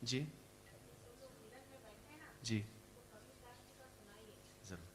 जी जी जरूर।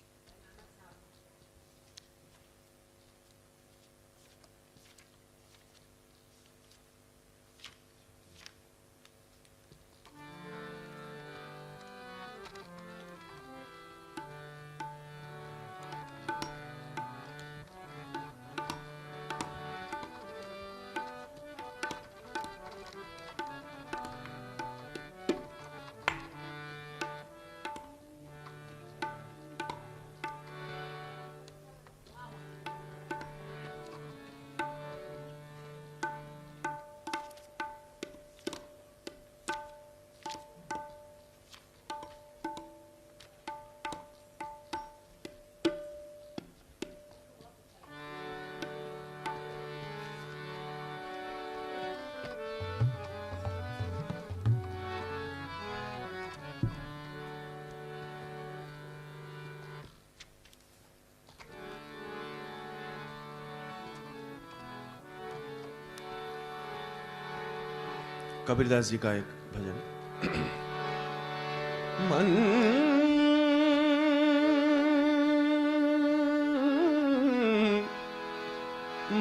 कबीरदास जी का एक भजन। मन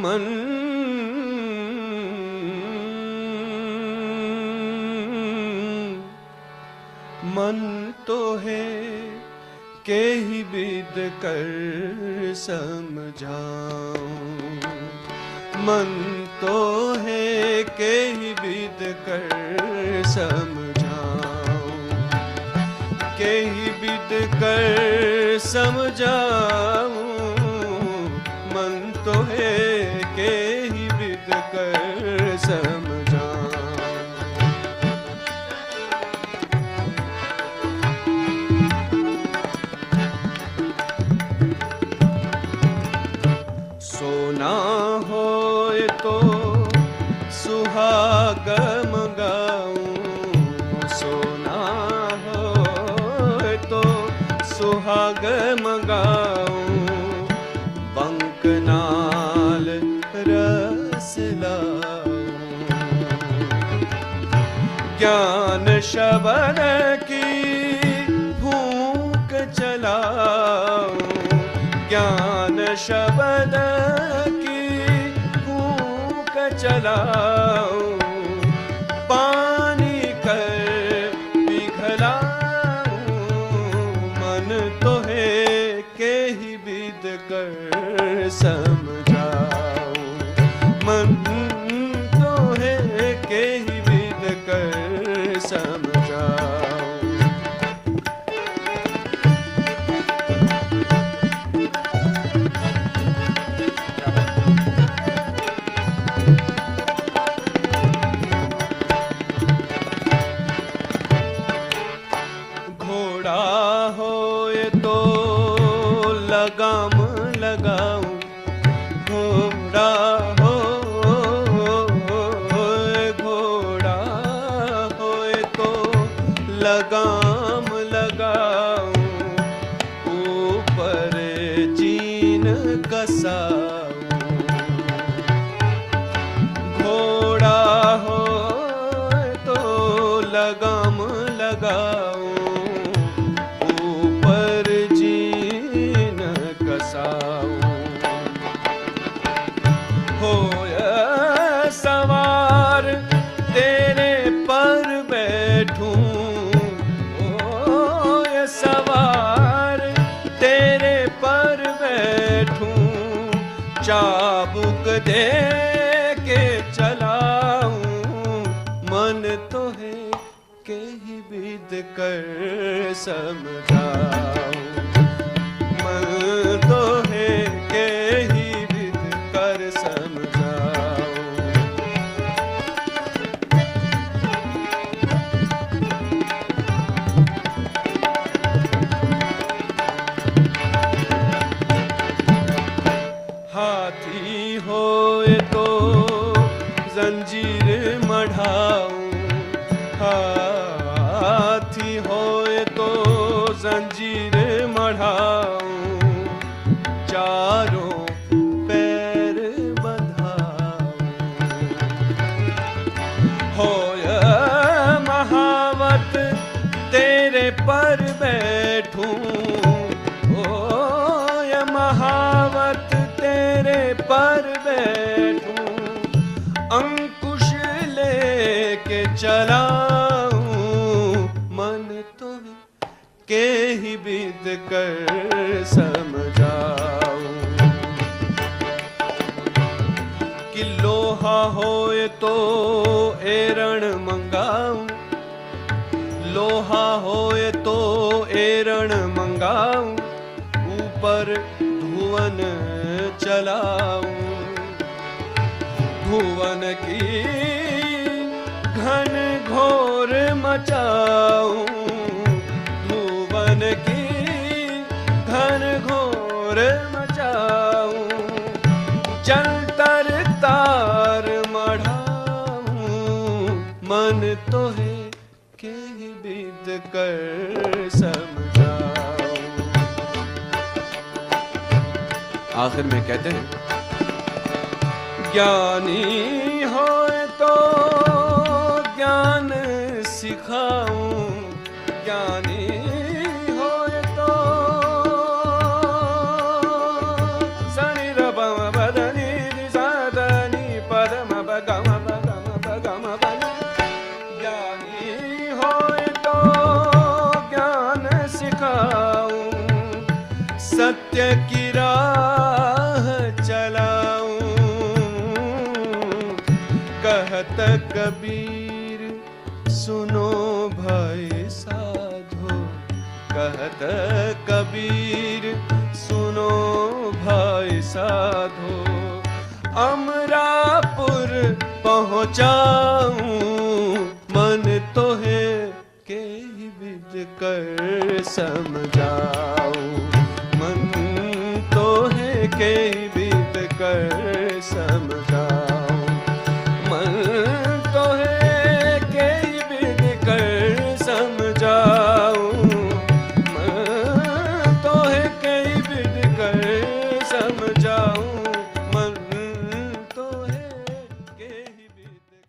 मन मन तो है के ही विद कर समझाऊं, मन तो है के ही विद कर समझाऊं, के ही विद कर समझाऊं, मन तो है के ही विद कर समझाऊं। सोना होए तो सुहाग मंगाऊं, सोना होए तो सुहाग मंगाऊं, बंकनाल रस लाऊं, ज्ञान शबद की फूंक चलाऊं, ज्ञान शबद की फूंक चलाऊं, पानी कर पिघलाऊं, मन तो है के ही विद कर समझाऊं, मन तो है के ही विद कर समझाऊं। लगाम लगाऊं, घोड़ा हो घोड़ा होए तो लगाम लगाऊं, ऊपर चीन कसाऊं, घोड़ा होए तो लगाम लगाऊं, होया सवार तेरे पर बैठूं, होया सवार तेरे पर बैठूं, चाबुक दे के चलाऊं, मन तो है के ही विद कर समझाऊं, मन तो है के ही विद कर समझाऊं। हाथी होए तो जंजीर मढ़ाऊं, हाथी होए तो जंजीर मढ़ाऊं, चारों पैर बंधाऊं, होए महावर पर बैठूं, ओ ये महावत तेरे पर बैठूं, अंकुश लेके चलाऊं, मन तो के ही बिद कर समझाऊं, कि लोहा होए तो एरण मंगाऊं, लोहा होए तो एरण मंगाऊं, ऊपर धुवन चलाऊं, धुवन की घन घोर मचाऊं, धुवन की घन घोर मचाऊं, जल तर तार मढ़ाऊं, मन तो है के बिद कर समझाऊं। आखिर में कहते हैं, ज्ञानी होए तो ज्ञान सिखाऊं, ज्ञानी होए तो सनि र प म प ध नि रि सा ध नि प ध म प ग म प ग म प ग म प नि, ज्ञानी होए तो ज्ञान सिखाऊं, सत्य की राह चलाऊं, कहत कबीर सुनो भाई साधो, कहत कबीर सुनो भाई साधो, अमरापुर पहुँचाऊं, मन तो है के ही बिद कर समझाऊं, मन तो है के ही बिद कर समझाऊं, मन तो है के ही बिद कर समझाऊं, मन तो है के ही बिद कर समझाऊं, मन तो है के ही बिद कर।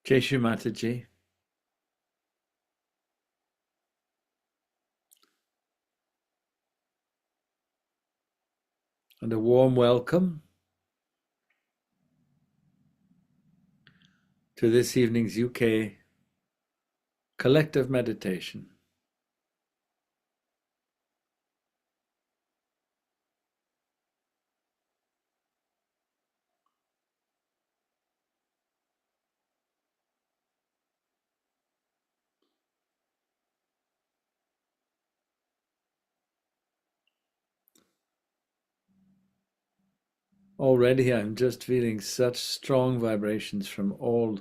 Jai Shri Mataji. And a warm welcome to this evening's UK collective meditation. Already I'm just feeling such strong vibrations from all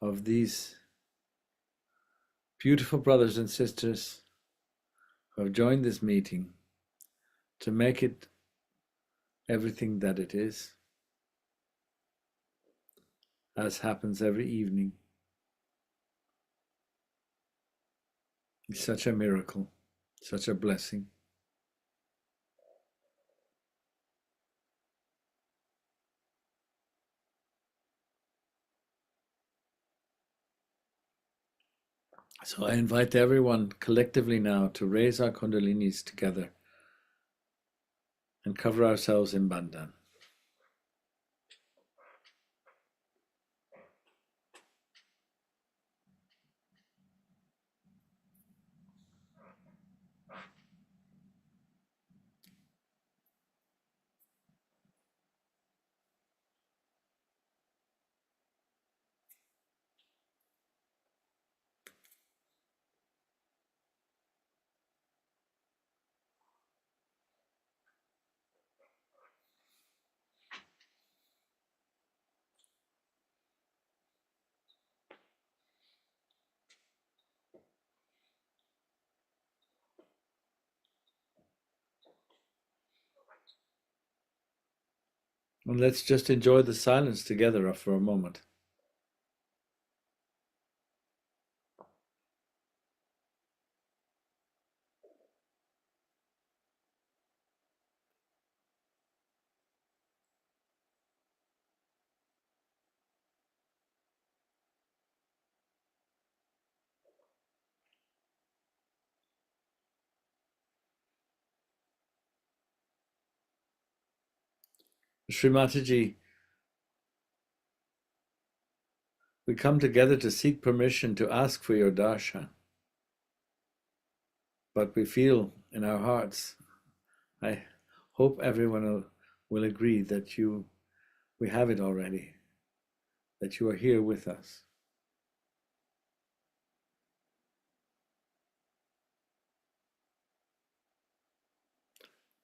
of these beautiful brothers and sisters who have joined this meeting to make it everything that it is, as happens every evening. It's such a miracle, such a blessing. So I invite everyone collectively now to raise our kundalinis together and cover ourselves in bandhan. And let's just enjoy the silence together for a moment. Sri Mataji, we come together to seek permission to ask for your darshan. But we feel in our hearts, I hope everyone will agree that we have it already, that you are here with us.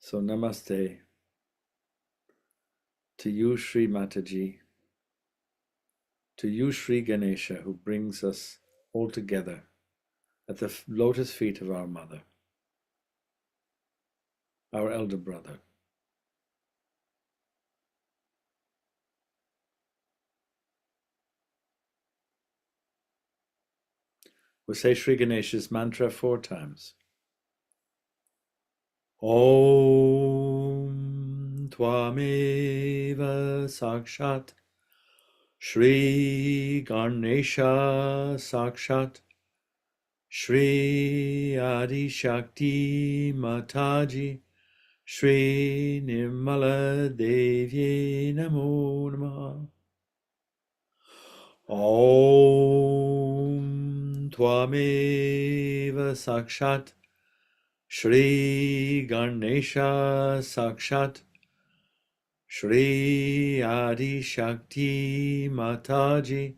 So namaste to you, Sri Mataji, to you, Sri Ganesha, who brings us all together at the lotus feet of our mother, our elder brother. We'll say Sri Ganesha's mantra 4 times. Om Tvameva Sakshat Shri Ganesha Sakshat Shri Adi Shakti Mataji Shri Nirmala Devi Namo Namaha. Om Tvameva Sakshat Shri Ganesha Sakshat Shri Adi Shakti Mataji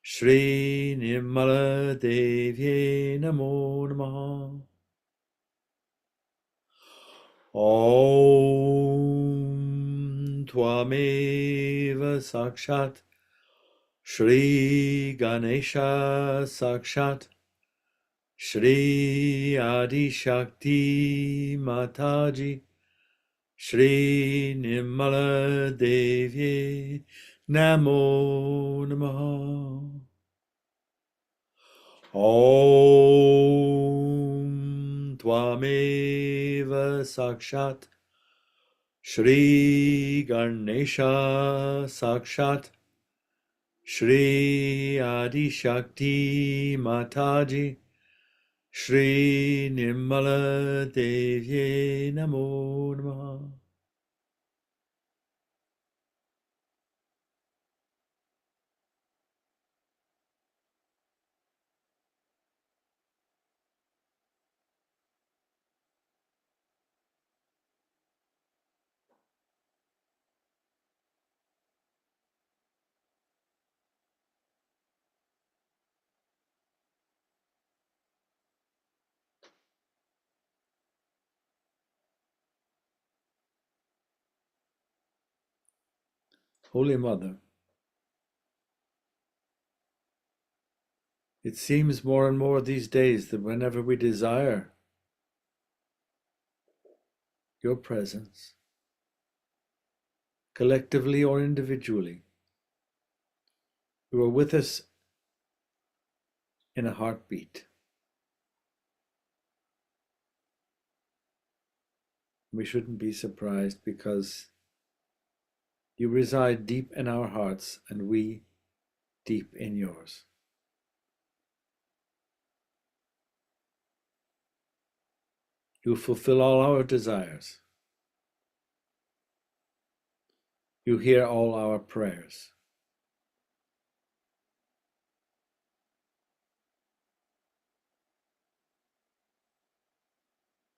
Shri Nirmala Devi Namo Namaha. Om Tvameva Sakshat Shri Ganesha Sakshat Shri Adi Shakti Mataji Shri Nirmala Devi Namo Namaha. Om Tvameva Sakshat Shri Ganesha Sakshat Shri Adi Shakti Mataji Shri Nirmala Devi Namo Namaha. Holy Mother, it seems more and more these days that whenever we desire your presence, collectively or individually, you are with us in a heartbeat. We shouldn't be surprised because you reside deep in our hearts and we deep in yours. You fulfill all our desires. You hear all our prayers.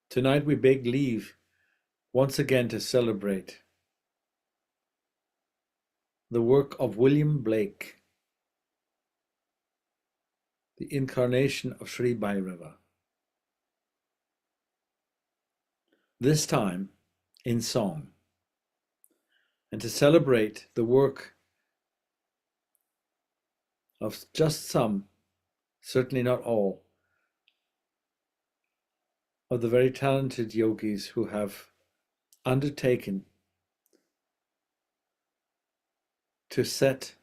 Tonight we beg leave once again to celebrate the work of William Blake, the incarnation of Sri Bhairava. This time in song, and to celebrate the work of just some, certainly not all, of the very talented yogis who have undertaken to set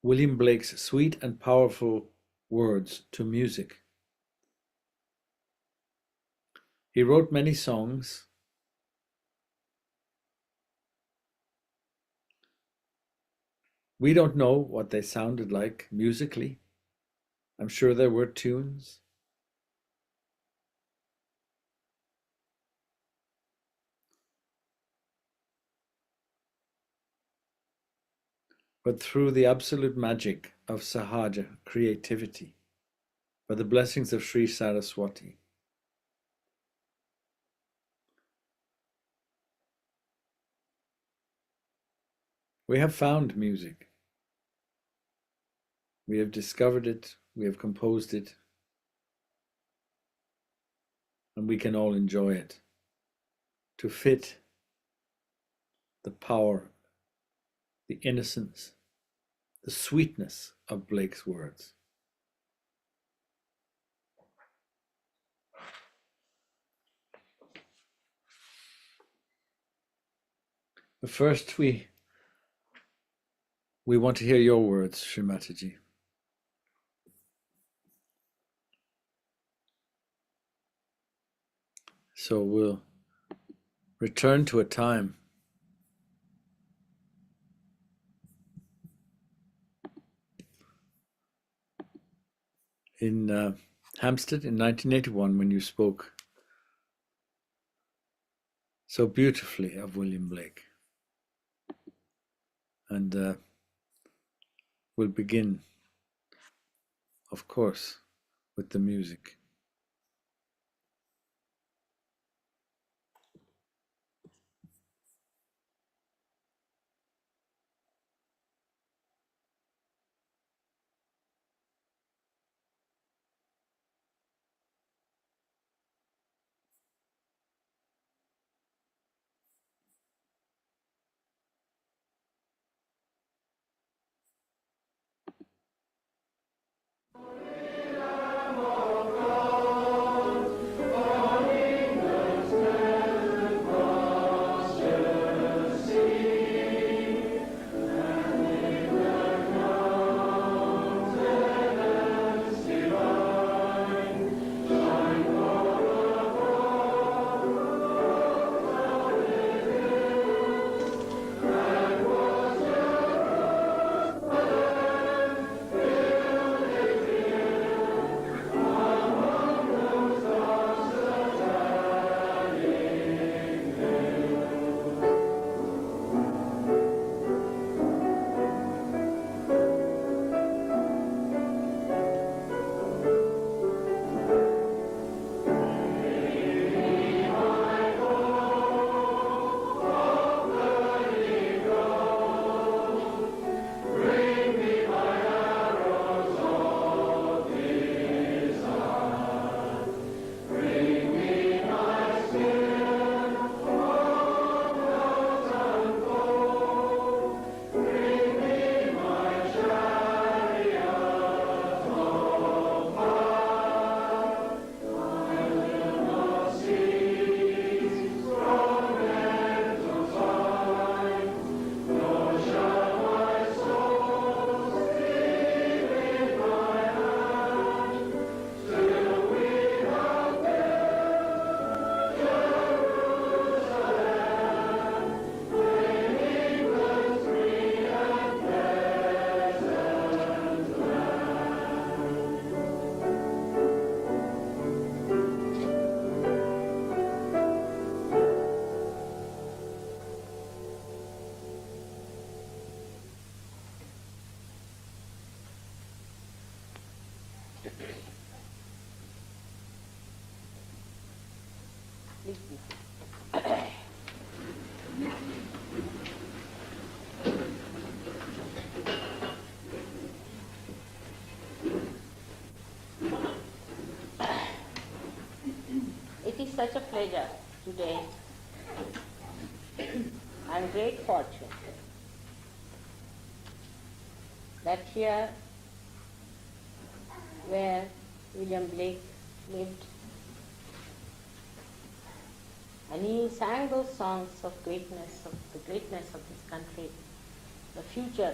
William Blake's sweet and powerful words to music. He wrote many songs. We don't know what they sounded like musically. I'm sure there were tunes. But through the absolute magic of Sahaja creativity, by the blessings of Sri Saraswati, we have found music. We have discovered it, we have composed it, and we can all enjoy it to fit the power, the innocence, the sweetness of Blake's words. But first, we want to hear your words, Srimataji. So we'll return to a time in Hampstead in 1981 when you spoke so beautifully of William Blake. And we'll begin, of course, with the music. It is such a pleasure today and great fortune that here where William Blake lived, and he sang those songs of greatness, of the greatness of his country, the future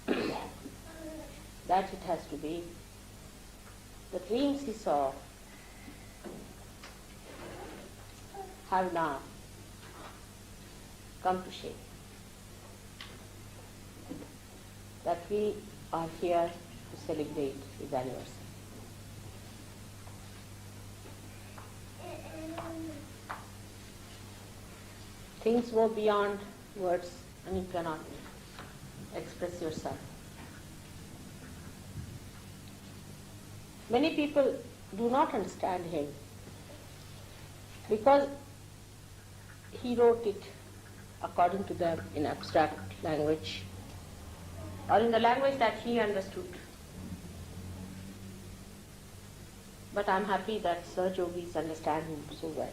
that it has to be. The dreams he saw have now come to shape. That we are here to celebrate his anniversary. Things go beyond words and you cannot express yourself. Many people do not understand him because he wrote it according to them in abstract language or in the language that he understood. But I'm happy that Sir Yogis understand him so well.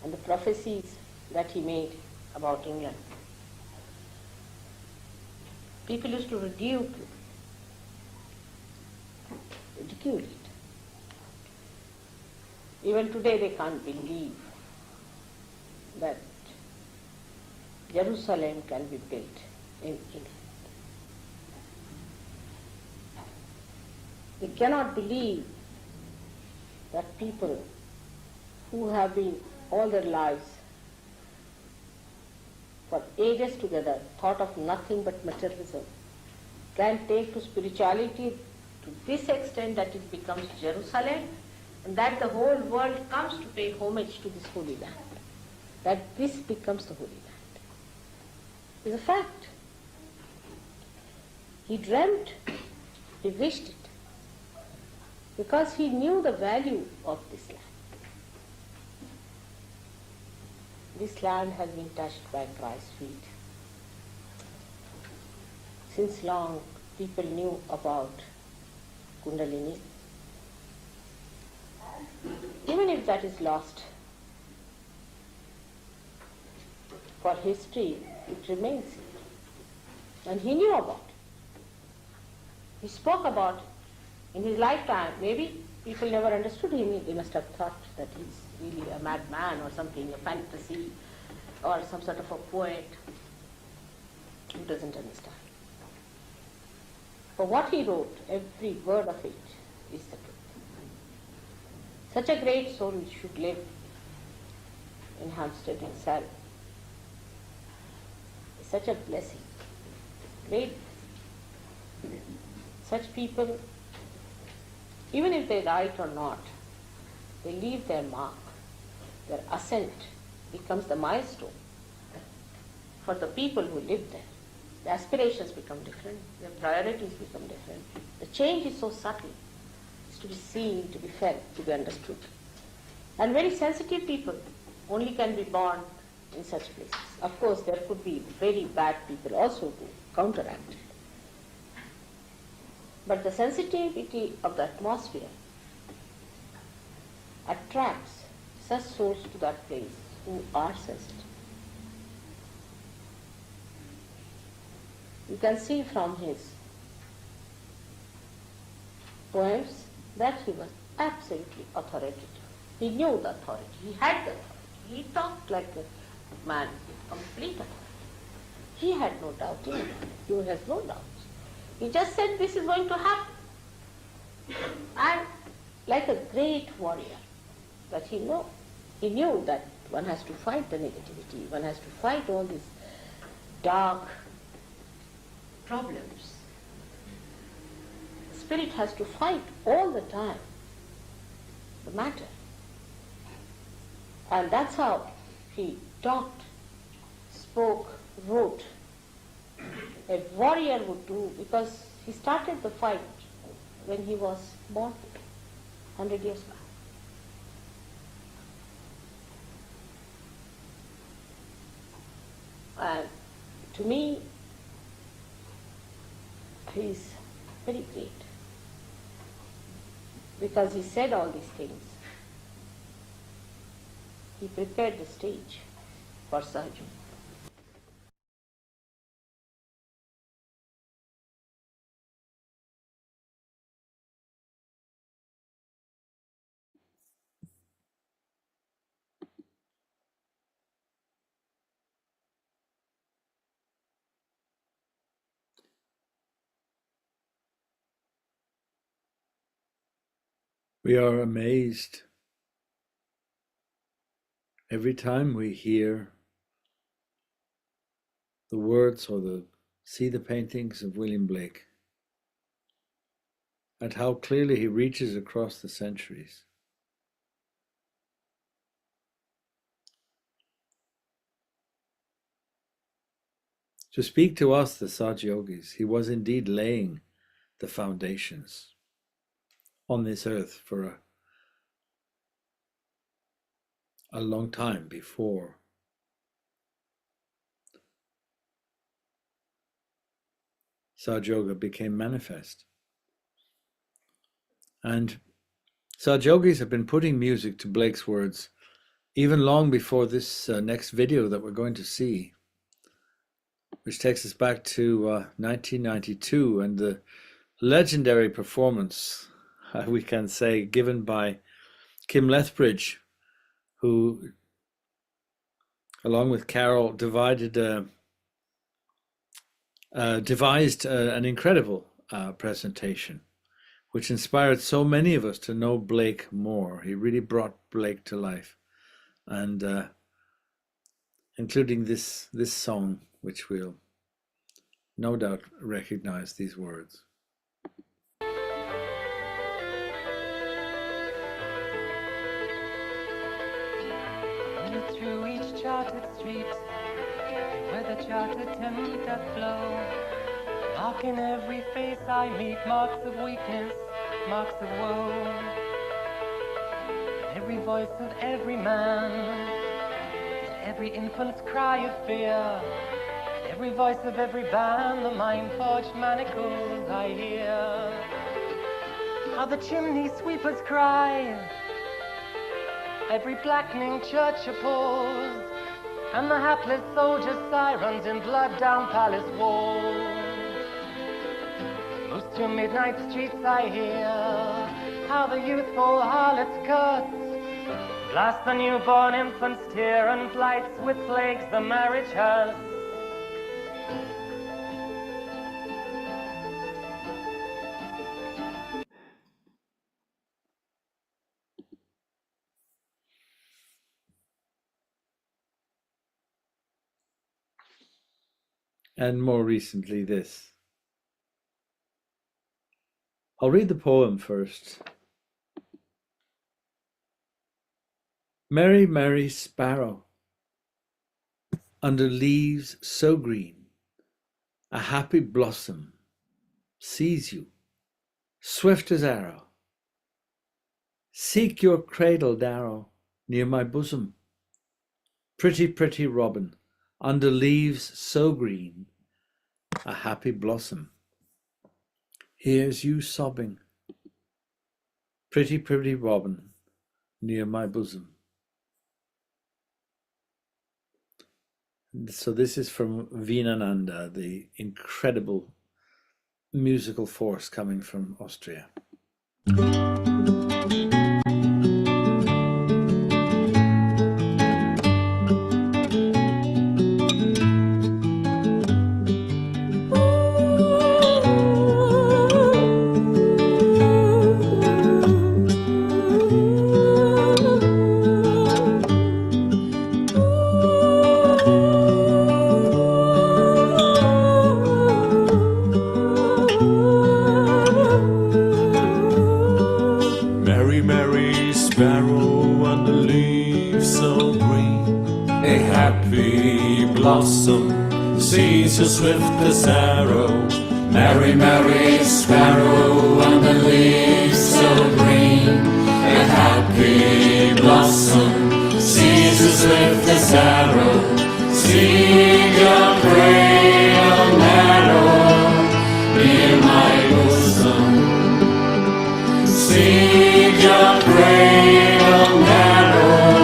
And the prophecies that he made about England. People used to ridicule it. Even today they can't believe that Jerusalem can be built in England. They cannot believe that people who have been all their lives for ages together thought of nothing but materialism can take to spirituality to this extent that it becomes Jerusalem and that the whole world comes to pay homage to this holy land. That this becomes the holy land. It's a fact. He dreamt, he wished it, because he knew the value of this land. This land has been touched by Christ's feet. Since long, people knew about Kundalini. Even if that is lost, for history, it remains here. And he knew about it. He spoke about it in his lifetime. Maybe people never understood him. They must have thought that he's really a madman or something, a fantasy, or some sort of a poet who doesn't understand. For what he wrote, every word of it is the truth. Such a great soul should live in Hampstead itself. It's such a blessing. Great. Such people, even if they write or not, they leave their mark. Their ascent becomes the milestone for the people who live there. The aspirations become different, the priorities become different. The change is so subtle. It's to be seen, to be felt, to be understood. And very sensitive people only can be born in such places. Of course, there could be very bad people also to counteract it. But the sensitivity of the atmosphere attracts such souls to that place who are sensitive. You can see from his poems that he was absolutely authoritative. He knew the authority. He had the authority. He talked like a man with complete authority. He had no doubt in it. He has no doubts. He just said this is going to happen. And like a great warrior, that he knew that one has to fight the negativity, one has to fight all these dark problems. Spirit has to fight all the time the matter. And that's how he talked, spoke, wrote. A warrior would do, because he started the fight when he was born 100 years back. And to me, he is very great, because he said all these things. He prepared the stage for surgery. We are amazed every time we hear the words or see the paintings of William Blake, at how clearly he reaches across the centuries. To speak to us, the Saj Yogis, he was indeed laying the foundations on this earth for a long time before Saj Yoga became manifest. And Saj Yogis have been putting music to Blake's words even long before this next video that we're going to see, which takes us back to 1992 and the legendary performance, we can say, given by Kim Lethbridge, who, along with Carol, devised an incredible presentation, which inspired so many of us to know Blake more. He really brought Blake to life, and including this song, which we'll no doubt recognize these words. Through each charted street, where the charted Thames doth flow, marking every face I meet, marks of weakness, marks of woe. Every voice of every man, every infant's cry of fear, every voice of every band, the mind-forged manacles I hear. How the chimney sweepers cry, every blackening church appalls, and the hapless soldiers' sirens in blood down palace walls. Close to midnight streets I hear how the youthful harlots curse, blast the newborn infant's tear, and blights with plagues the marriage hearse. And more recently this. I'll read the poem first. Merry, merry sparrow, under leaves so green, a happy blossom sees you, swift as arrow. Seek your cradle, Darrow, near my bosom. Pretty, pretty robin, under leaves so green, a happy blossom. Here's you sobbing, pretty, pretty robin, near my bosom. So this is from Vinananda, the incredible musical force coming from Austria. Sees you swift as arrow, merry, merry sparrow, on the leaves so green, a happy blossom. Sees you swift as arrow, seek your cradle narrow, near my bosom. Seek your cradle narrow,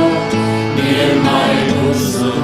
near my bosom.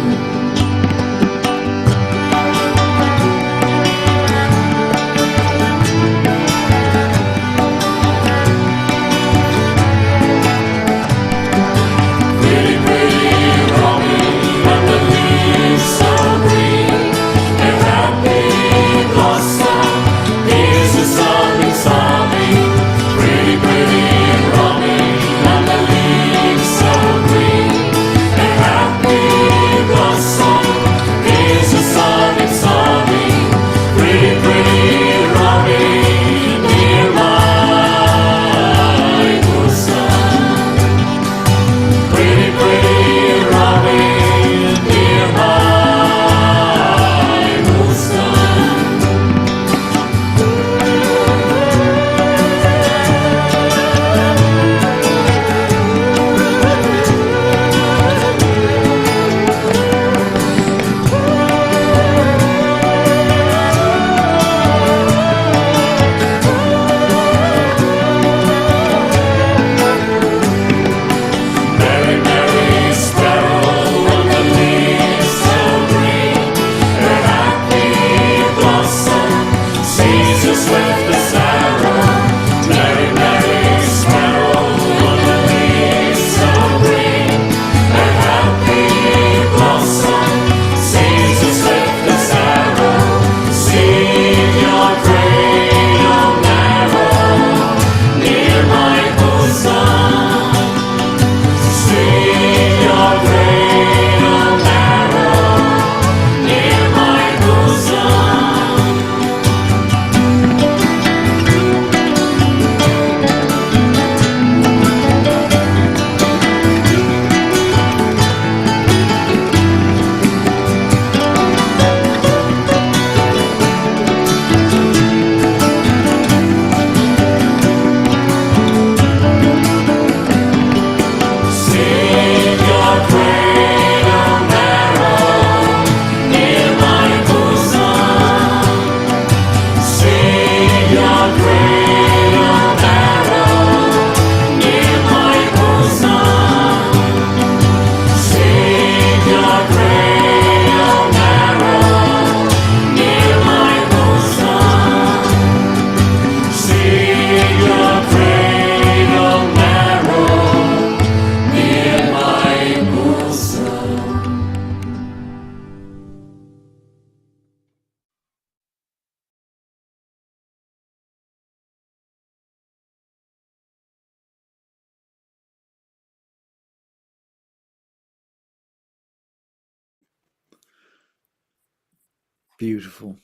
Beautiful.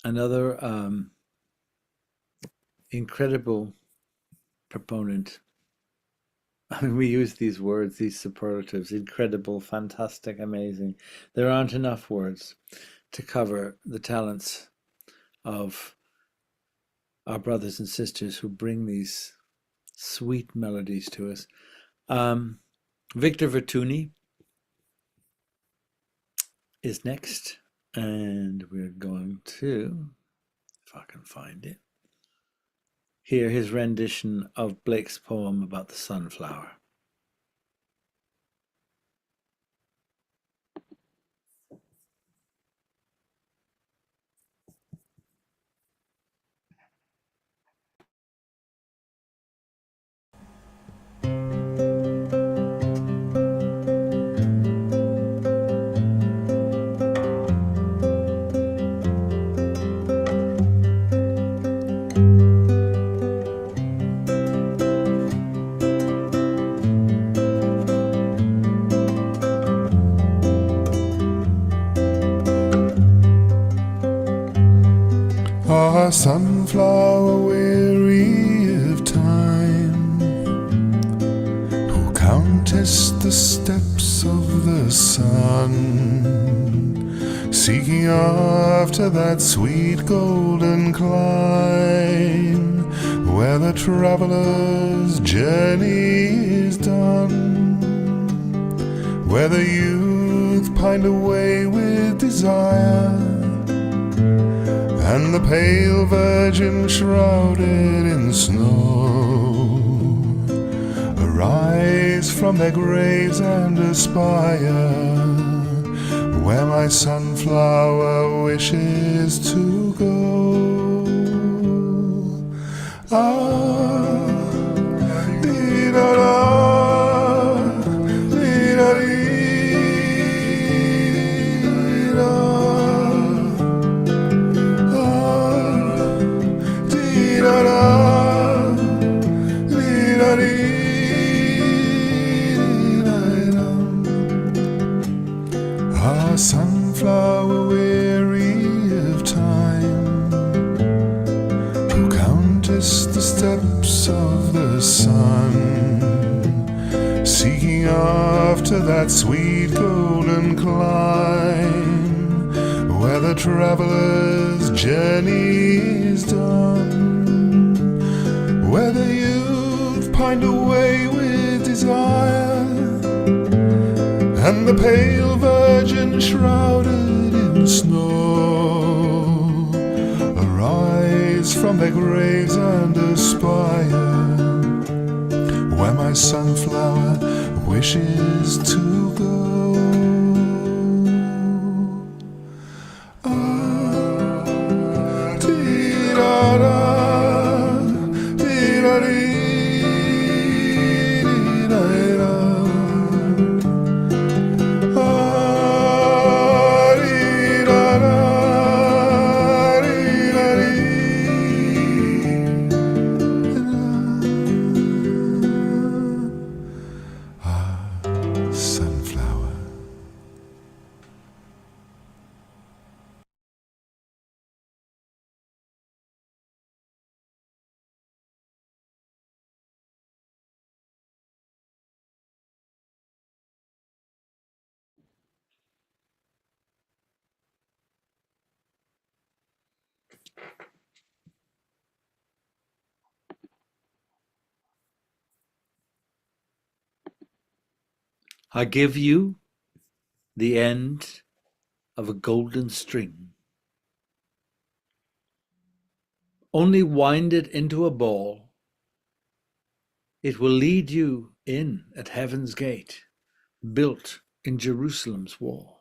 Another incredible proponent. I mean, we use these words, these superlatives: incredible, fantastic, amazing. There aren't enough words to cover the talents of our brothers and sisters who bring these sweet melodies to us. Victor Vertuni is next, and we're going to, if I can find it, hear his rendition of Blake's poem about the sunflower. Sunflower weary of time, who countest the steps of the sun, seeking after that sweet golden clime, where the traveler's journey is done, where the youth pined away with desire, and the pale virgin shrouded in snow arise from their graves and aspire where my sunflower wishes to go. Ah, dee-da-da, dee-da-dee. Sunflower weary of time, who countest the steps of the sun, seeking after that sweet golden clime, where the traveler's journey is done, where the youth pined away with desire, and the pale virgin shrouded in snow arise from their graves and aspire where my sunflower wishes to go. Ah, dee-da-da, dee-da-dee. I give you the end of a golden string. Only wind it into a ball. It will lead you in at heaven's gate, built in Jerusalem's wall.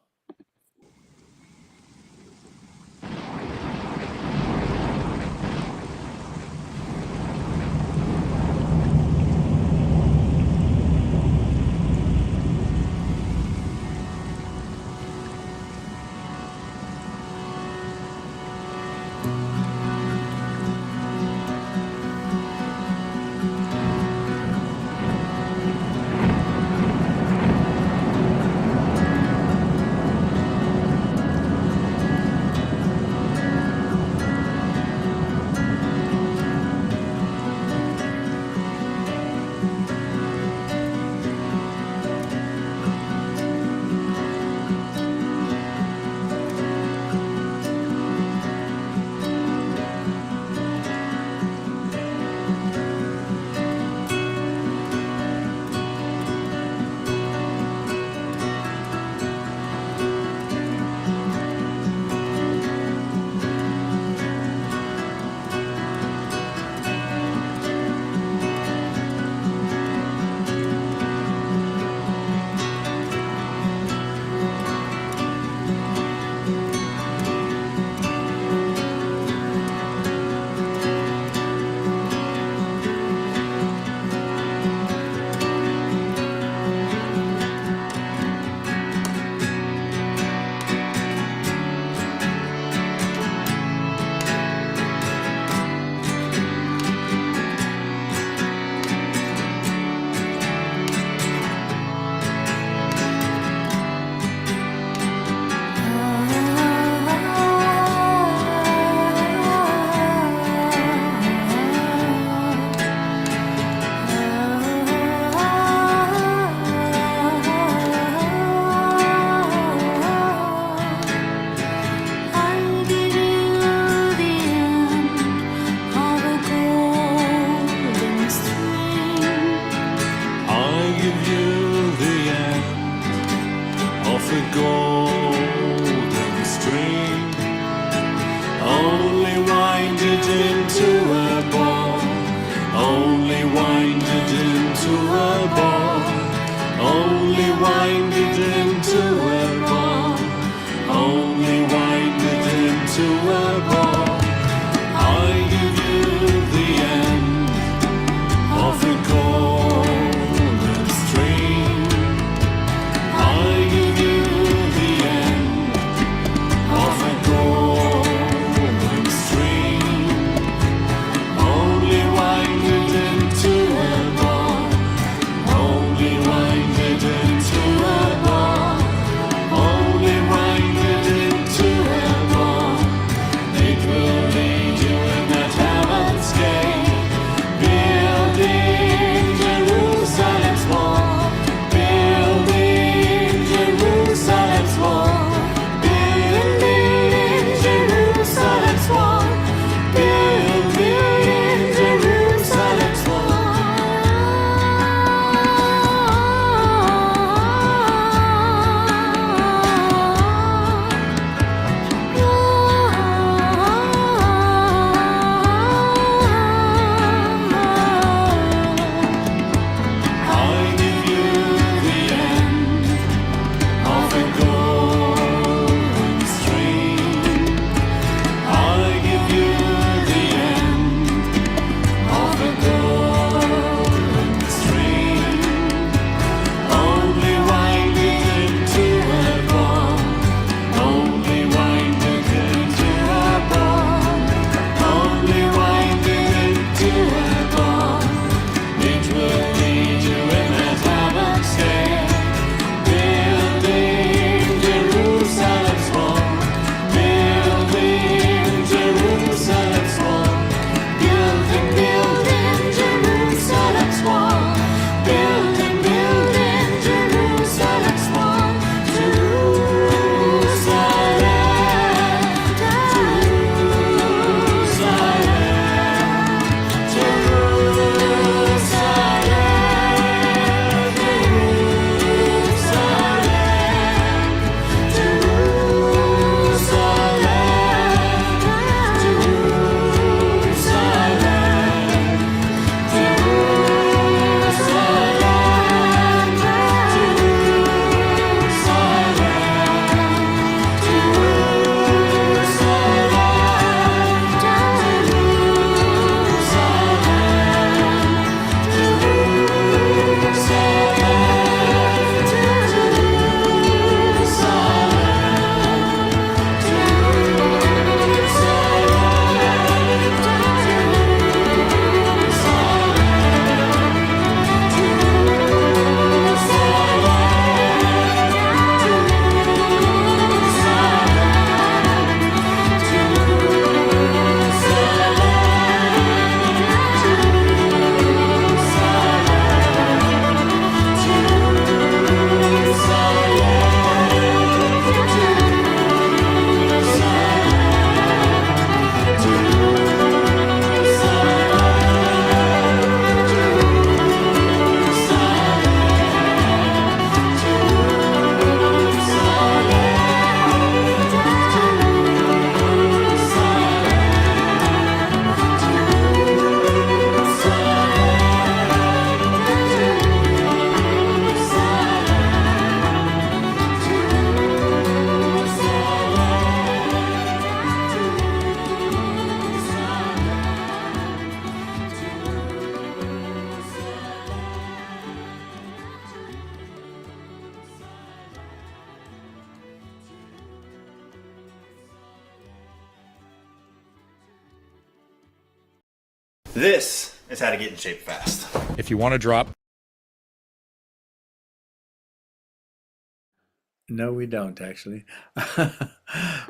string, only wind it into a ball, only wind it into a ball, only wind it into a ball, only wind it into a ball. I give you the end of a golden string. I give you the end of a golden string. Only wind it into a ball. Only wind it into a ball. Only wind it into a ball. It will lead you in that heaven's gate, building Jerusalem's wall, building Jerusalem's wall, building Jerusalem's wall, building Jerusalem's I give you the end of a golden string. I give you the end of a golden string. Only wind it into a ball. Only wind it into a ball. Only wind it into a ball. It will lead you in that heaven's gate, building Jerusalem's wall, building Jerusalem's wall, building Jerusalem's wall, building Jerusalem's wall, This is how to get in shape fast. If you want to drop. No, we don't actually.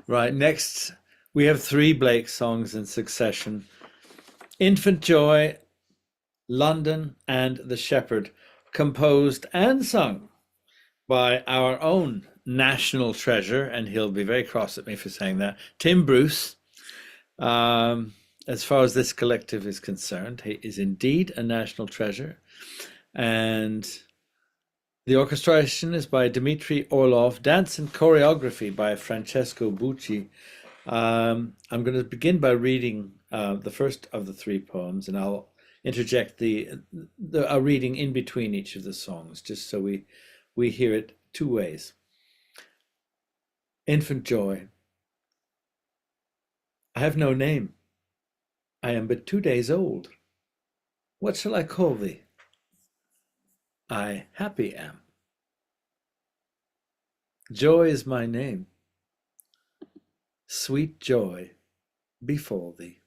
Right, next we have 3 Blake songs in succession: Infant Joy, London, and The Shepherd, composed and sung by our own national treasure, and he'll be very cross at me for saying that, Tim Bruce. As far as this collective is concerned, he is indeed a national treasure. And The orchestration is by Dmitry Orlov, dance and choreography by Francesco Bucci. I'm going to begin by reading the first of the three poems, and I'll interject a reading in between each of the songs, just so we hear it two ways. Infant Joy. I have no name. I am but 2 days old. What shall I call thee? I happy am. Joy is my name. Sweet joy befall thee.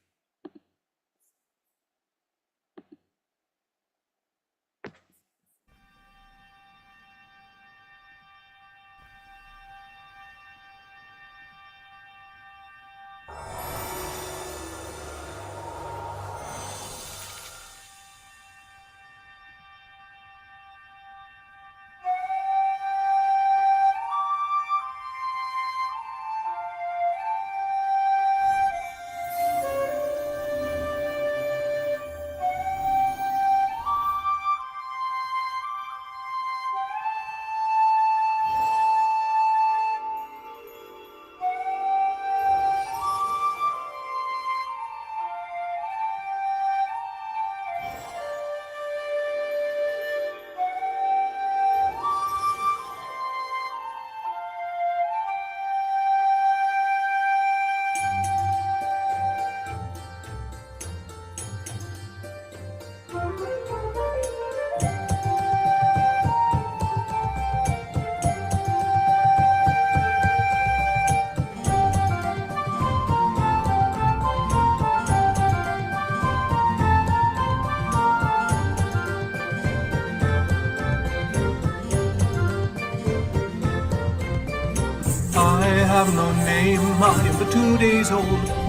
I have no name, I am but 2 days old.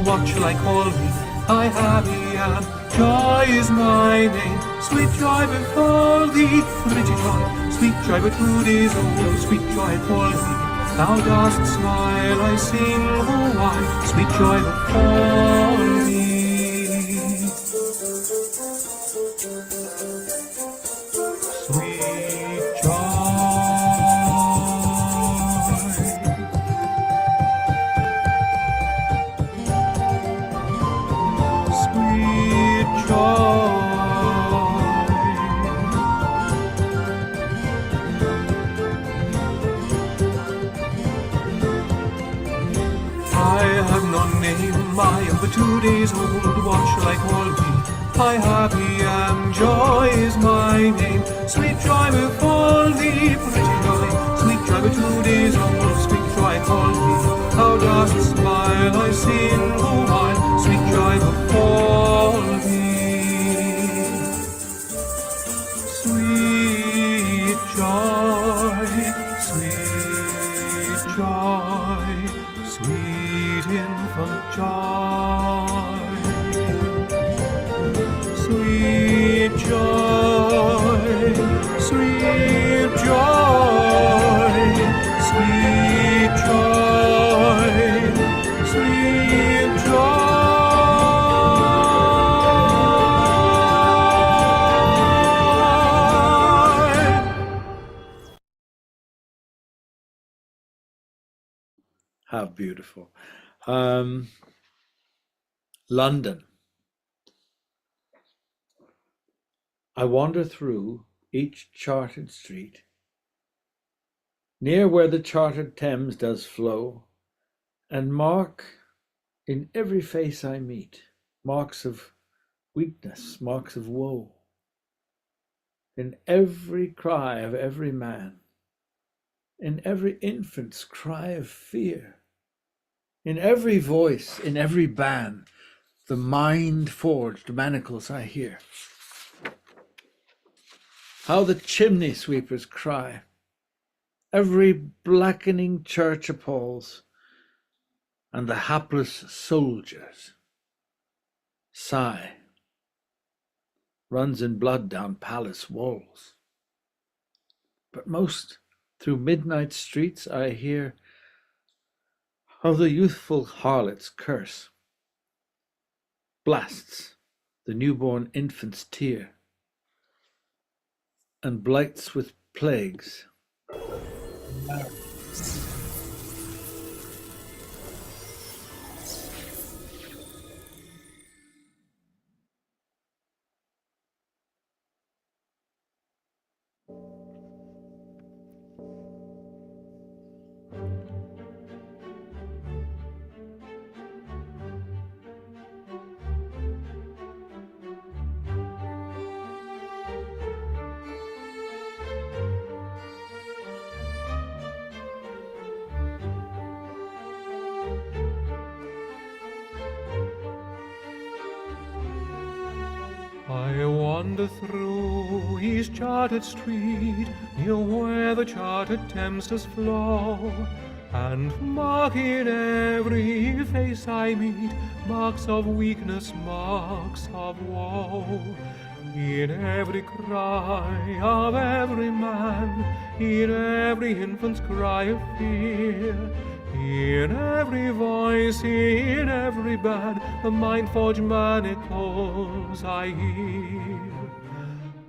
What shall I call me? I happy am. Joy is my name. Sweet joy befall thee. Pretty joy, sweet joy, but 2 days old. Sweet joy call thee. Thou dost smile, I sing, oh why? Sweet joy befall thee. Sweet joy. I am but 2 days old, what shall I call thee? I happy am, joy is my name. Sweet joy befall thee, pretty joy. Sweet joy but 2 days old, sweet joy call thee. Thou dost smile, I sing, oh while, sweet joy befall thee. Sweet joy, sweet joy, sweet infant joy, sweet joy, sweet joy, sweet joy, sweet joy. How beautiful. London. I wander through each chartered street, near where the chartered Thames does flow, and mark in every face I meet marks of weakness, marks of woe. In every cry of every man, in every infant's cry of fear, in every voice, in every ban, the mind-forged manacles I hear. How the chimney sweepers cry, every blackening church appalls, and the hapless soldiers sigh, runs in blood down palace walls. But most through midnight streets I hear how the youthful harlots curse, blasts the newborn infant's tear, and blights with plagues. I wander through his charted street, near where the charted Thames does flow, and mark in every face I meet marks of weakness, marks of woe. In every cry of every man, in every infant's cry of fear, in every voice, in every band, the mind-forged manacles I hear.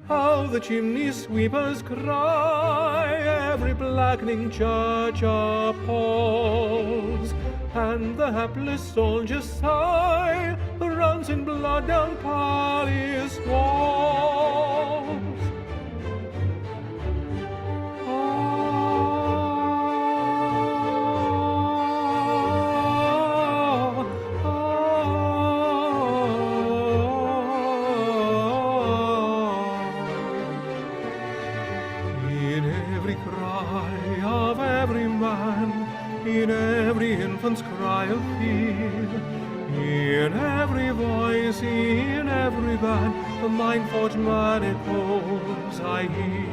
How the chimney sweepers cry, every blackening church appalls, and the hapless soldiers sigh, who runs in blood down palace walls. In every infant's cry of fear, in every voice, in every band, the mind-forged manacles I hear.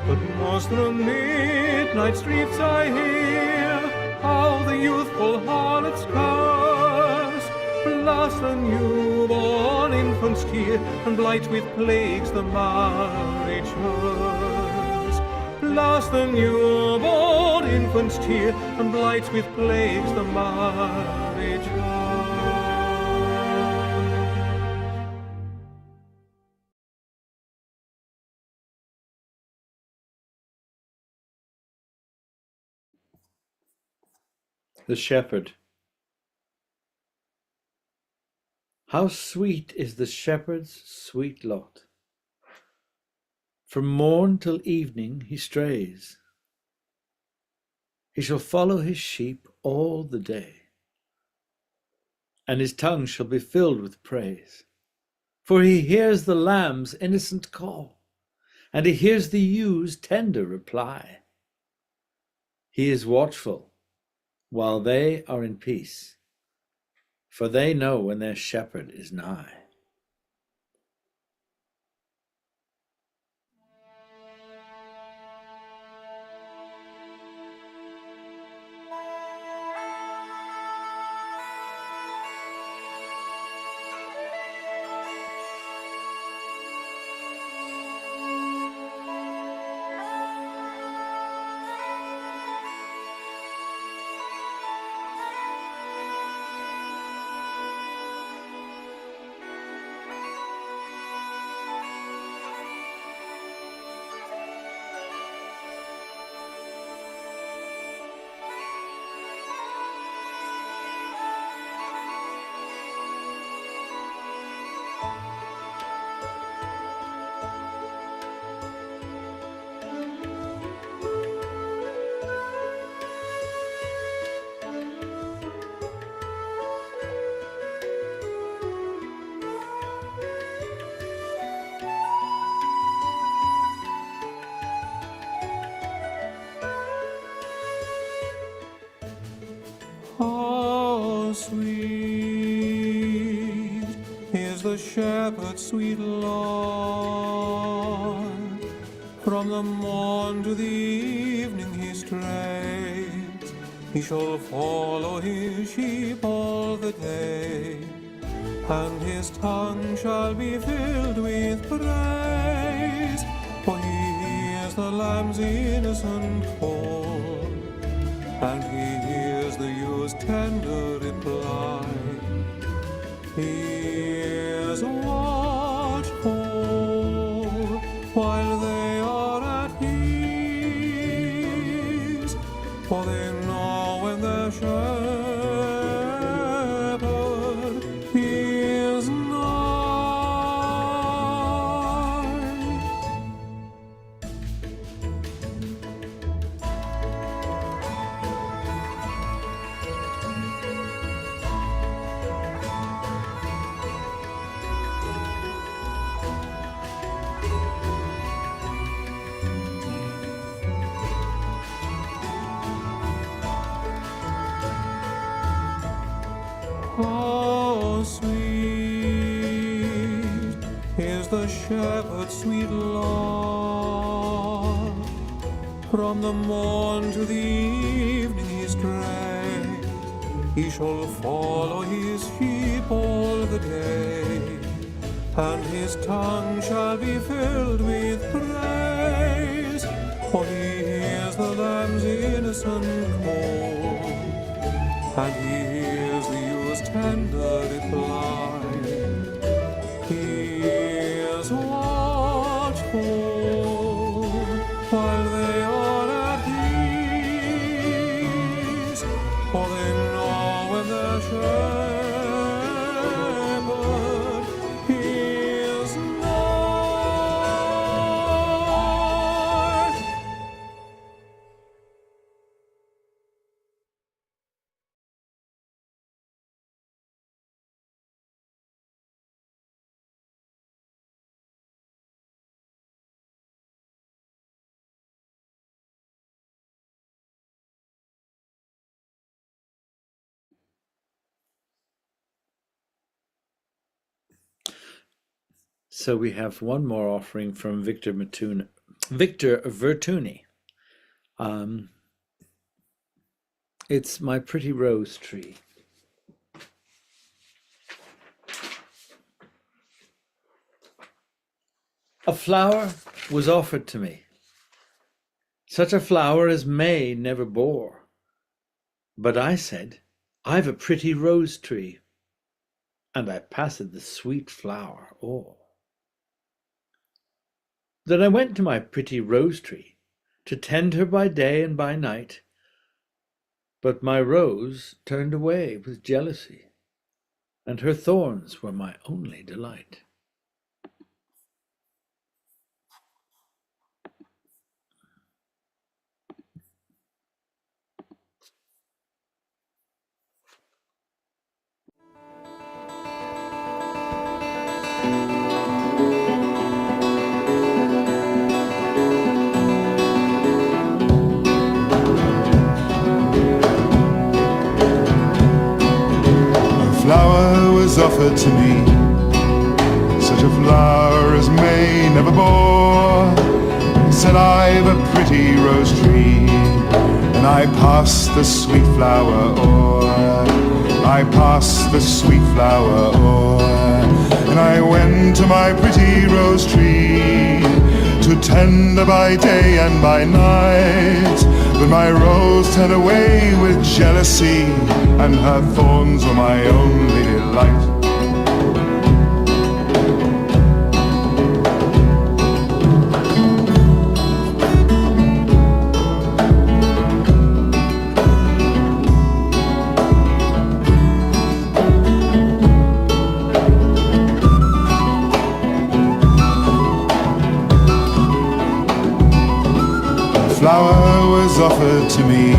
But most through midnight streets I hear how the youthful harlots curse, blast the newborn infant's tear, and blight with plagues the marriage hearse. Blast the newborn infant's tear, and blights with plagues the marriage hearse. The shepherd. How sweet is the shepherd's sweet lot! From morn till evening he strays. He shall follow his sheep all the day, and his tongue shall be filled with praise. For he hears the lamb's innocent call, and he hears the ewes' tender reply. He is watchful while they are in peace, for they know when their shepherd is nigh. How sweet is the shepherd's sweet Lord! From the morn to the evening he strays. He shall follow his sheep all the day, and his tongue shall be filled with praise. For he hears the lamb's innocent call, and he hears the ewes' tender reply. He is watchful while they are at how sweet is the shepherd's sweet love. From the morn to the evening he strays, he shall follow his sheep all the day, and his tongue shall be filled with praise. For he hears the lamb's innocent call, and he hears the ewes tender reply. He is watchful while they are at peace, for they know when their shepherd is nigh. So we have one more offering from Victor Vertuni. It's My Pretty Rose Tree. A flower was offered to me, such a flower as May never bore. But I said, I've a pretty rose tree, and I passed the sweet flower o'er. Then I went to my pretty rose tree, to tend her by day and by night. But my rose turned away with jealousy, and her thorns were my only delight. Flower was offered to me, such a flower as May never bore. Said I've a pretty rose tree, and I passed the sweet flower o'er. I passed the sweet flower o'er, and I went to my pretty rose tree, to tend her by day and by night. But my rose turned away with jealousy, and her thorns were my only delight. Flower was offered to me,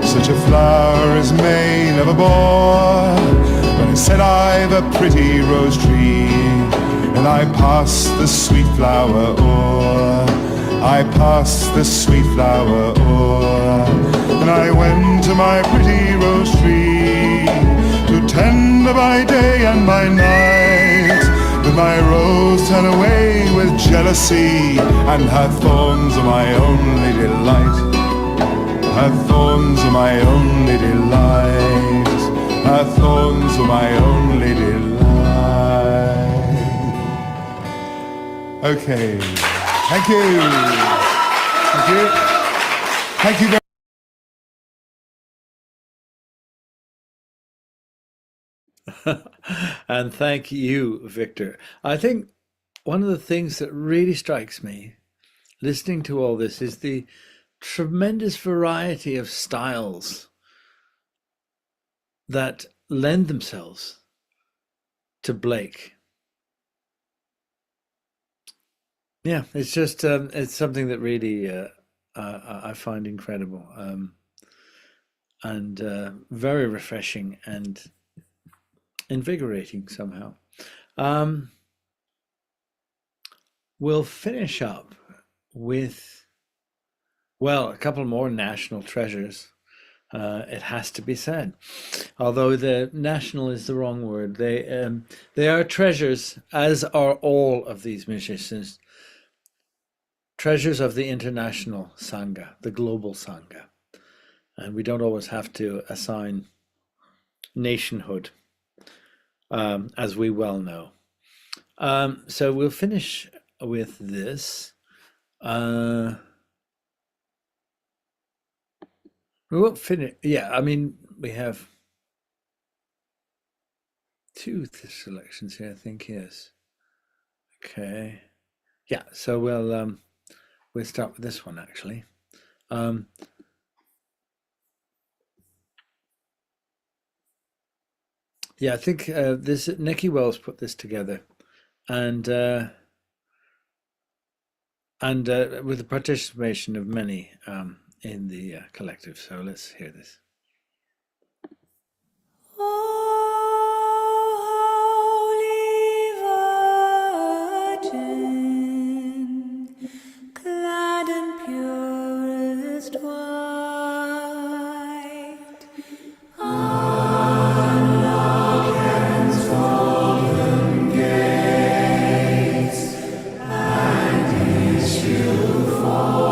such a flower as May never bore. But I said I've a pretty rose tree, and I passed the sweet flower o'er. I passed the sweet flower o'er, and I went to my pretty rose tree, to tend her by day and by night. But my rose turned away with jealousy, and her thorns are my only delight. Her thorns are my only delight. Her thorns are my only delight. Okay, thank you. Thank you. Thank you very much. And thank you, Victor. I think one of the things that really strikes me listening to all this is the tremendous variety of styles that lend themselves to Blake. Yeah, it's just it's something that really I find incredible, and very refreshing and invigorating somehow. We'll finish up with, well, a couple more national treasures. It has to be said. Although the national is the wrong word, they are treasures, as are all of these musicians, treasures of the international Sangha, the global Sangha. And we don't always have to assign nationhood, as we well know. So we'll finish with this. We won't finish. Yeah, I mean, we have two selections here, I think, yes. Okay. Yeah, so we'll start with this one, actually. Yeah, I think this Nikki Wells put this together, and with the participation of many in the collective. So let's hear this. Holy Virgin, clad in purest white, unlock heaven's golden gates and issue forth.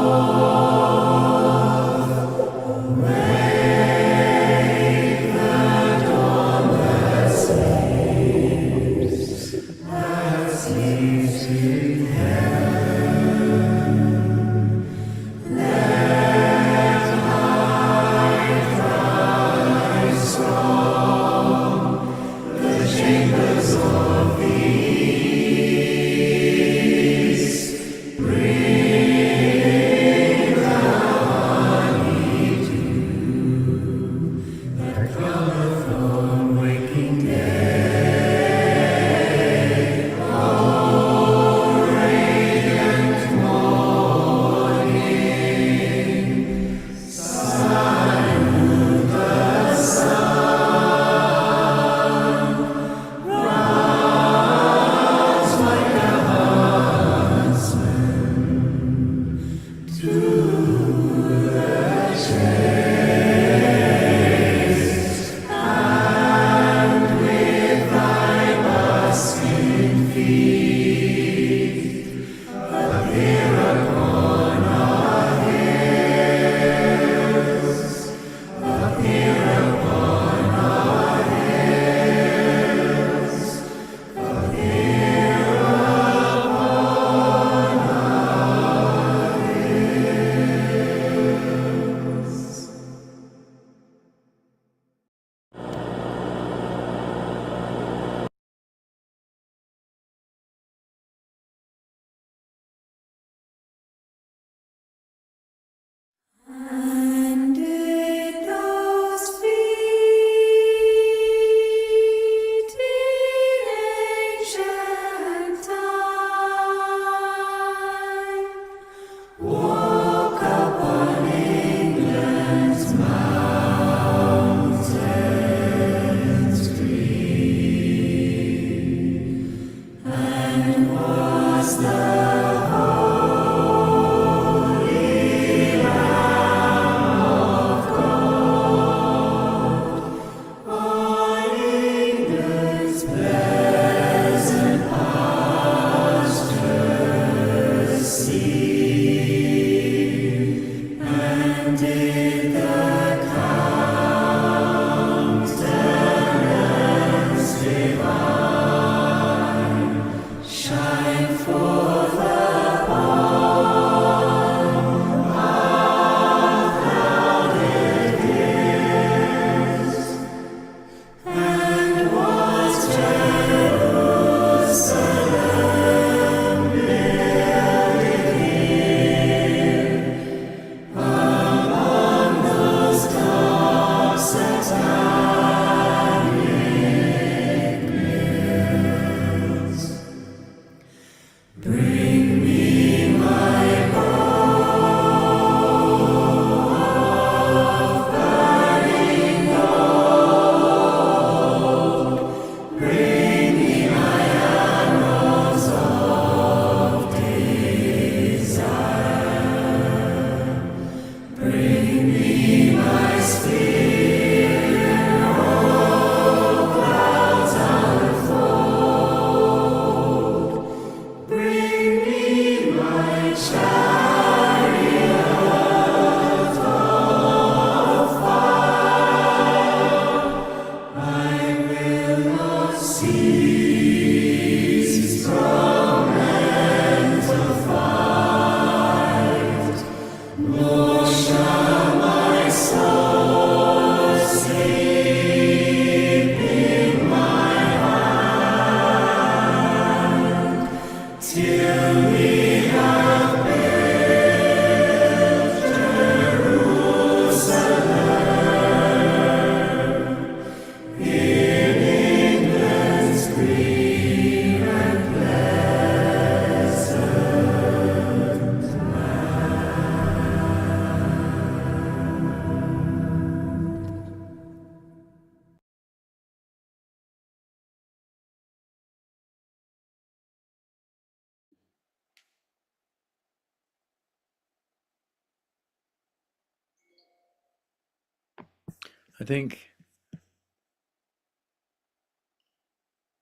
I think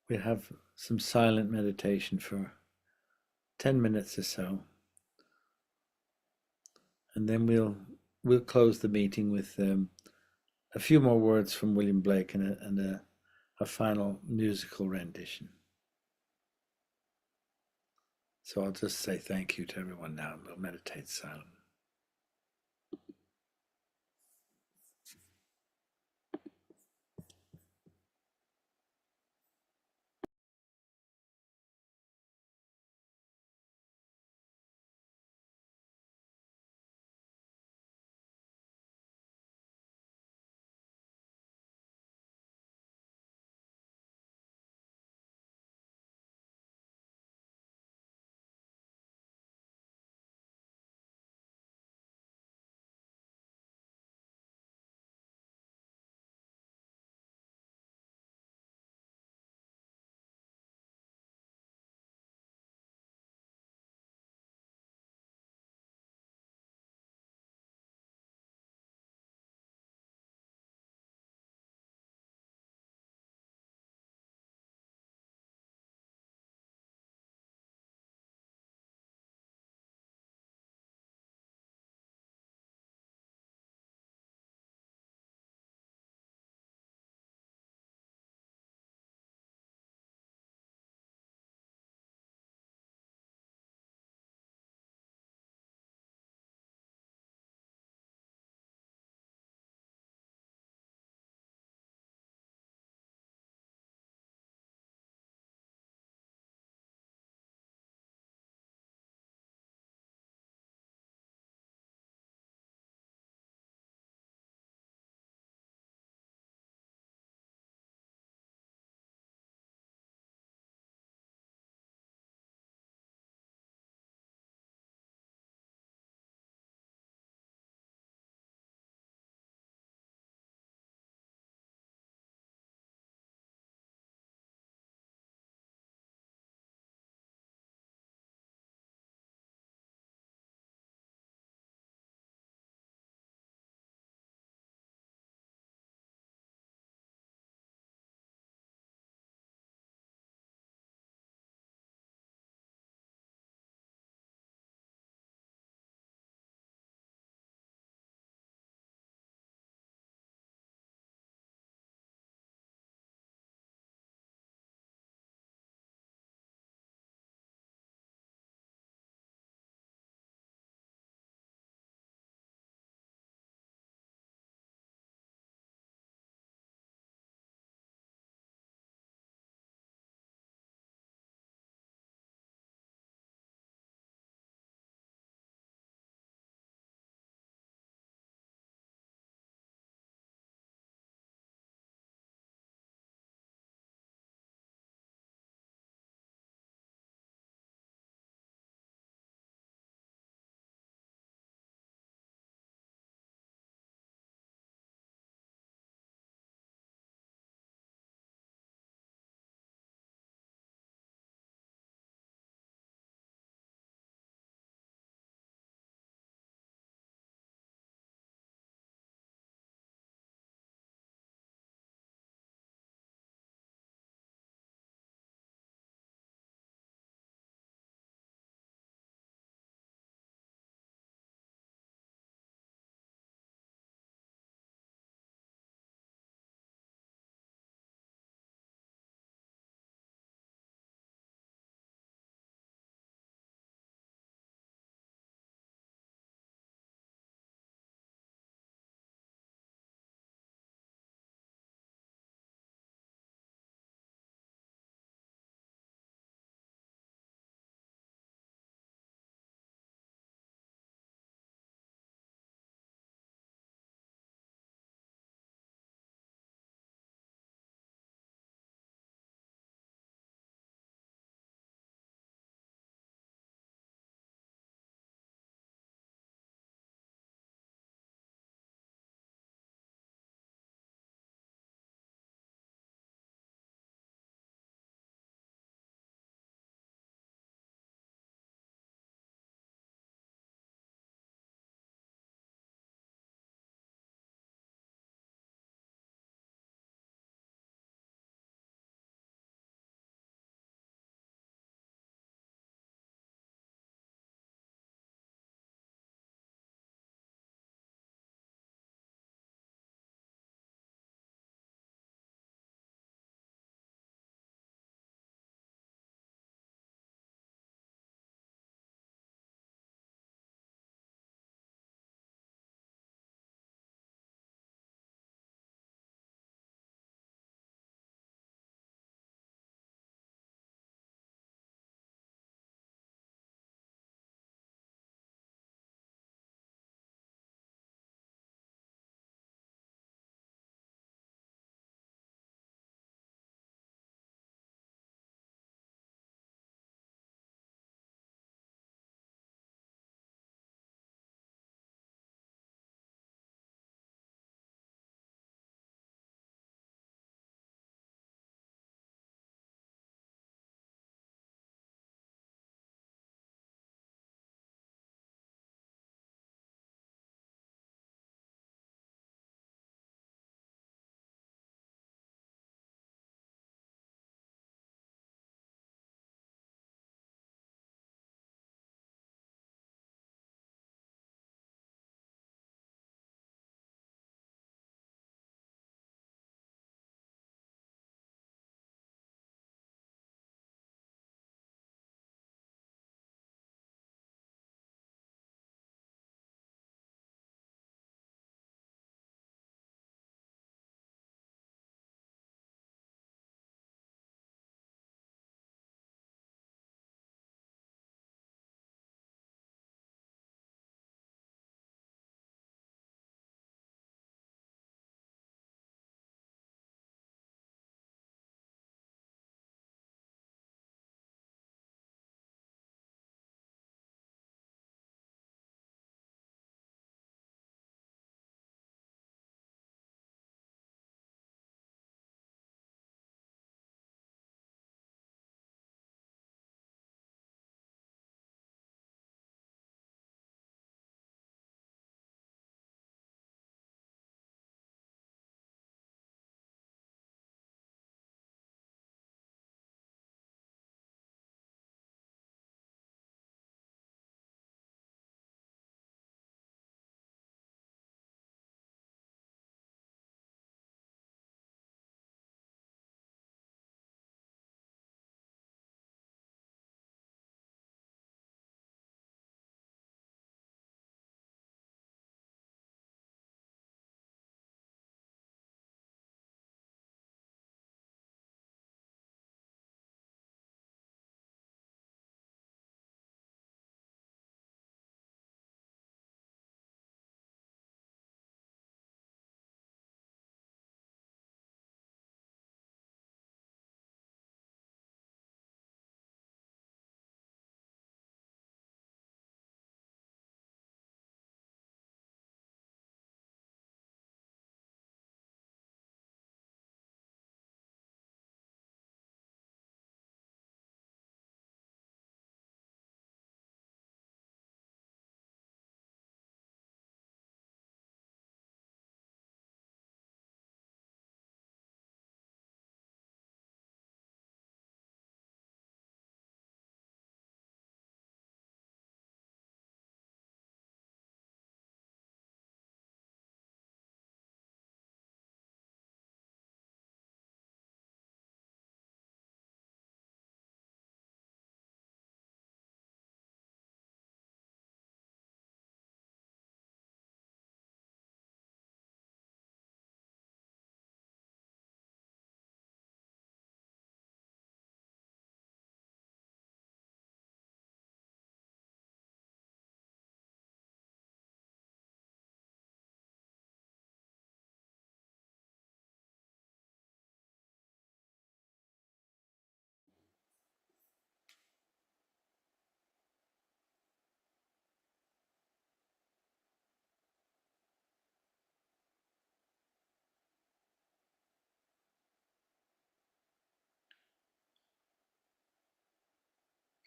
we have some silent meditation for 10 minutes or so, and then we'll close the meeting with a few more words from William Blake and a final musical rendition. So I'll just say thank you to everyone now, and we'll meditate silently.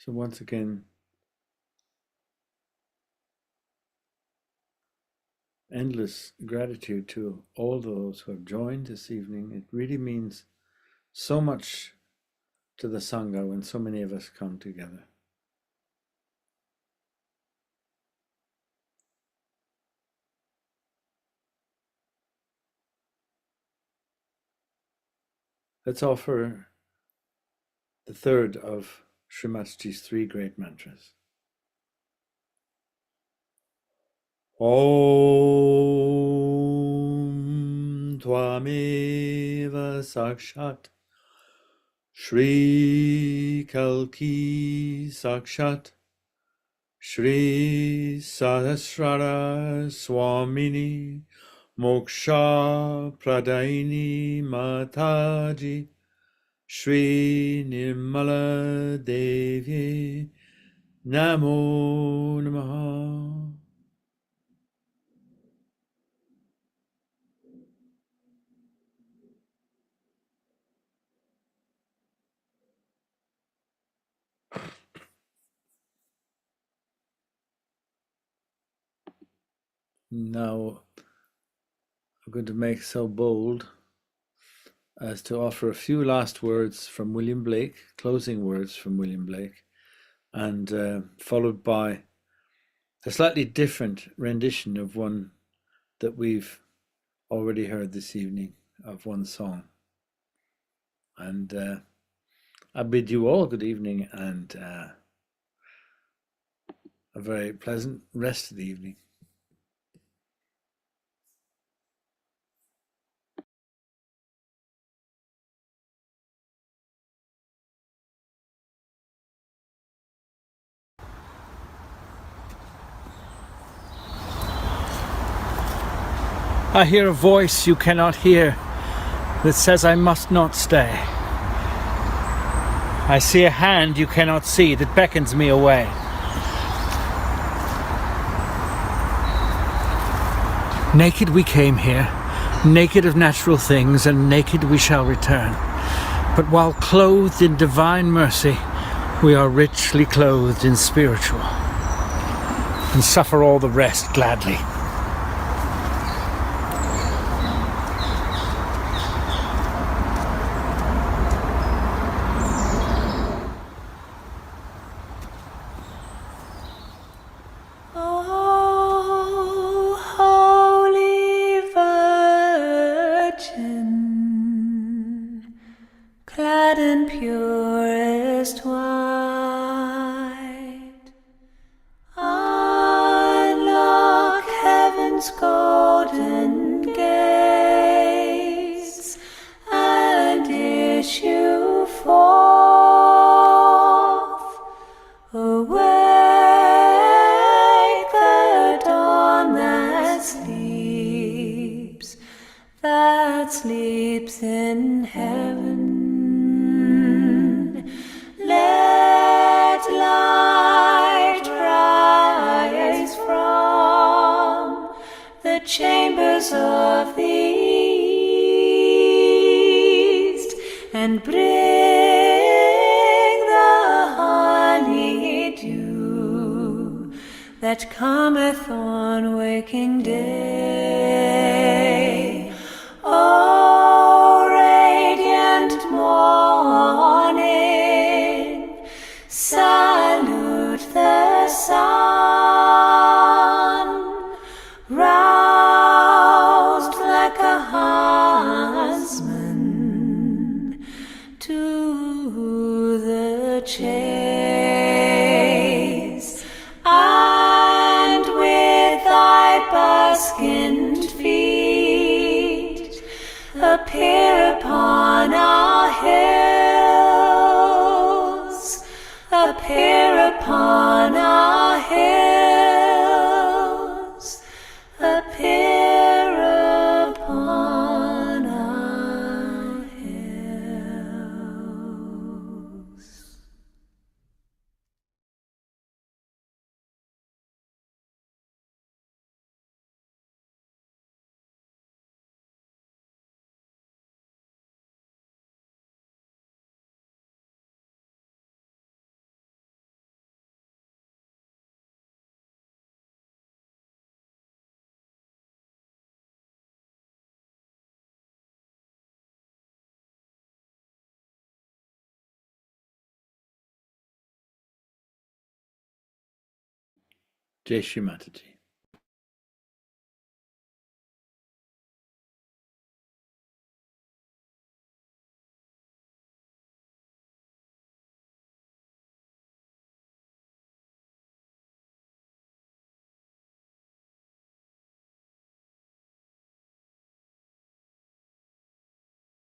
So once again, endless gratitude to all those who have joined this evening. It really means so much to the Sangha when so many of us come together. Let's offer the third of Srimataji's three great mantras. Om Tvameva Sakshat Shri Kalki Sakshat Shri Sahasrara Swamini Moksha Pradaini Mataji Shri Nirmala Devi Namo Namaha. Now I'm going to make so bold as to offer a few last words from William Blake, closing words from William Blake, and followed by a slightly different rendition of one that we've already heard this evening, of one song. And I bid you all good evening and a very pleasant rest of the evening. I hear a voice you cannot hear that says I must not stay. I see a hand you cannot see that beckons me away. Naked we came here, naked of natural things, and naked we shall return. But while clothed in divine mercy, we are richly clothed in spiritual, and suffer all the rest gladly. O Holy Virgin, clad in purest white, unlock heaven's golden gates and issue forth. Awake the dawn that sleeps in heaven. Let light rise from the chambers of the east and bring the honey dew that cometh on waking day. O radiant morning, salute the sun, roused like a huntsman to the chase, and with thy buskined feet appear upon our hills, appear upon our hills, appear upon our hills. Jai Shri Mataji.